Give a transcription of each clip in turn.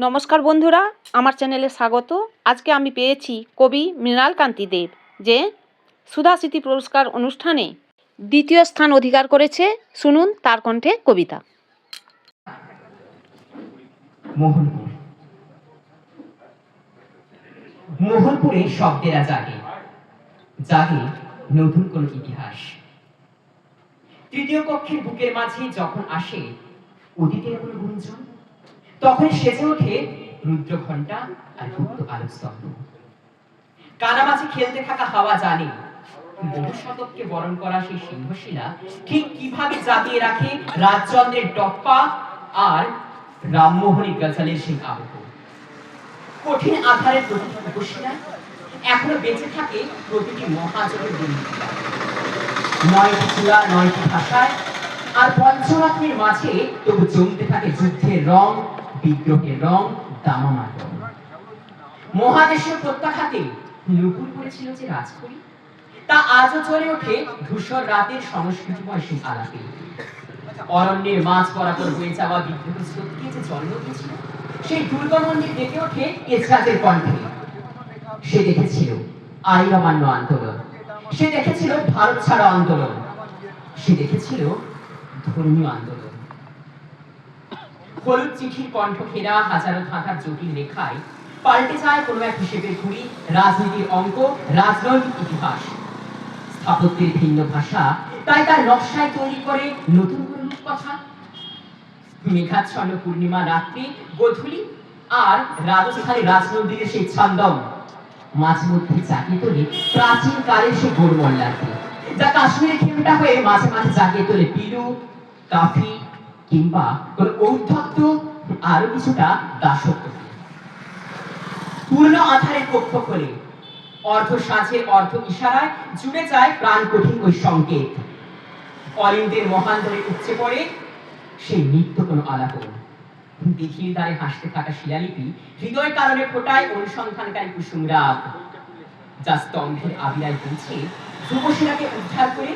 নমস্কার বন্ধুরা, আমার চ্যানেলে স্বাগত। আজকে আমি পেয়েছি কবি মৃণালকান্তি দেব, যে সুধা স্মৃতি পুরস্কার অনুষ্ঠানে দ্বিতীয় স্থান অধিকার করেছে। শুনুন তার কণ্ঠে কবিতা। মোহনপুর। মোহনপুরে শব্দেরা জাগে জাগে নতুন কোন ইতিহাস। তৃতীয় কক্ষের বুকের মাঝে যখন আসে অতীতের কোন গুঞ্জন, তখন সেজে ওঠে রুদ্র ঘণ্টা আর গুপ্ত আলোকস্তম্ভ। কানামাছি খেলতে থাকা হাওয়া জানে বহু শতককে বরণ করা সেই সিংহশিলা ঠিক কিভাবে জাগিয়ে রাখে রাজচন্দ্রের টপ্পা আর রামমোহনী গজলের সেই আবহ। কঠিন আধারের প্রতিটি উপশিলায় এখনো বেঁচে থাকে প্রতিটি মহাজনের বন্ধুরা। 9টি চূড়া 9টি ভাষায় আর পঞ্চরত্নের মাঝে তবু জমতে থাকে যুদ্ধের রং, বিদ্রোহের রং, দামামার রং। মহাদেশের প্রত্যাঘাতে নুপুর করেছিল যে রাজকড়ি, তা আজও চলে ওঠে ধূসর রাতের সংস্কৃতিময় সেই আলাপে। অরণ্যের মাঝ বরাবর বয়ে যাওয়া বিদ্রোহ স্রোতকে যে জন্ম দিয়েছিল সেই দুর্গা মন্দির ডেকে ওঠে এসরাজের কণ্ঠে। সে দেখেছিল আইন অমান্য আন্দোলন, সে দেখেছিল ভারত ছাড়া আন্দোলন, সে দেখেছিল ধর্মীয় আন্দোলন। হলুদ চিঠির কণ্ঠ ঘেরা হাজারো ধাঁধার জটিল রেখায় পাল্টে যায় কোনো এক হিসেবের ঘুড়ি, রাজনীতির অঙ্ক, রাজনৈতিক ইতিহাস। স্থাপত্যের ভিন্ন ভাষা তাই তার নকশায় তৈরি করে নতুন কোন কথা। মেঘাচ্ছন্ন পূর্ণিমা রাত্রি, গোধূলি আর রাজস্থানী রাজমন্দিরের সেই ছন্দম মাঝে মধ্যে জাগিয়ে তোলে প্রাচীন কালের সেই গোলমল্লাকে, যা কাশ্মীরের খেমটা হয়ে মাঝে মাঝে জাগিয়ে তোলে পিলু, কাফি কিংবা কোন ঔদ্ধত্য, আরো কিছুটা দাসত্ব। পূর্ণ আধারের কক্ষ খোলে, অর্ধ সাঁঝের অর্ধ ইশারায় জুড়ে যায় প্রাণ কঠিন ওই সংকেত। অলিন্দের মহান ধরে উঠছে পড়ে সেই নিত্য কোন আলাপন। দিঘির দ্বারে হাসতে থাকা শিলালিপি হৃদয় কারণে ফোটায় অনুসন্ধানকারী কুসুম রাগ, যা স্তম্ভের আবিরায় পৌঁছে যুবসেনাকে উদ্ধার করে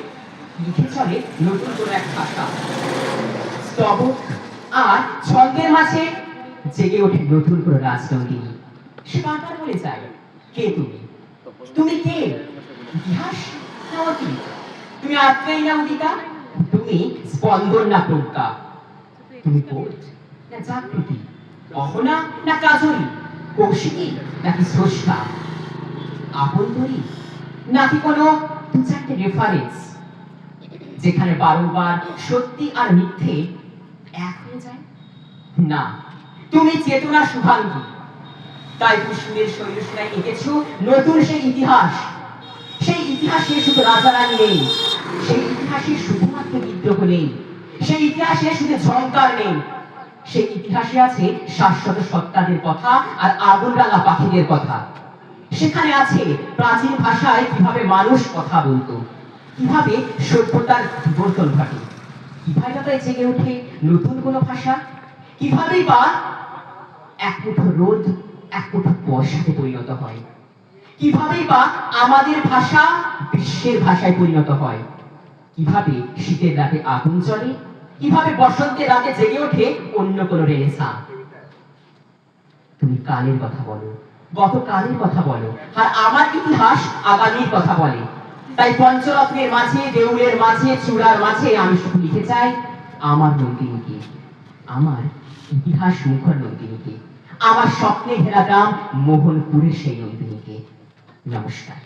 লিখে চলে নতুন কোন এক ভাষা। স্তবক আর ছন্দের মাঝে জেগে ওঠে নতুন কোন রাজনন্দিনী। সে বারবার বলে যায়, কে তুমি? তুমি কে? ইতিহাস না অতীত? তুমি আত্রেই না উদিতা? তুমি স্পন্দন না প্রজ্ঞা? তুমি পোত না জাগৃতি? অহনা না কাজরি? কৌশিকী নাকি স্রষ্টা? আপনতরী নাকি কোনো দু চারটে রেফারেন্স, যেখানে বারংবার সত্যি আর মিথ্যে এক হয়ে যায়? না, তুমি চেতনা শুভাঙ্গী। তাই কুসুমের শৈলশিলায় এঁকেছ নতুন সেই ইতিহাস। সেই ইতিহাসে শুধু রাজারানী নেই, সেই ইতিহাসে শুধুমাত্র বিদ্রোহ নেই, সেই ইতিহাসে শুধু ঝংকার নেই, সেই ইতিহাসে আছে শাশ্বত সত্তাদের কথা আর আগুন রাঙা পাখিদের কথা। সেখানে আছে প্রাচীন ভাষায় কিভাবে মানুষ কথা বলতো, কিভাবে সভ্যতার বিবর্তন ঘটে, কিভাবে তাই জেগে ওঠে নতুন কোনো ভাষা, কিভাবেই বা এক মুঠো রোদ এক মুঠো বর্ষাতে পরিণত হয়, কিভাবেই বা আমাদের ভাষা বিশ্বের ভাষায় পরিণত হয়, কিভাবে শীতের রাতে আগুন জ্বলে, কিভাবে বসন্তের রাতে জেগে ওঠে অন্য কোনো রেনেসাঁ। তুমি কালের কথা বলো, গতকালের কথা বলো, আর আমার ইতিহাস আগামীর কথা বলে। তাই পঞ্চরত্নের মাঝে, দেউলের মাঝে, চূড়ার মাঝে আমি শুধু লিখে চাই আমার নন্দিনীকে, আমার ইতিহাস মুখর নন্দিনীকে, আমার স্বপ্নে ঘেরা গ্রাম মোহনপুরের সেই নন্দিনীকে। নমস্কার।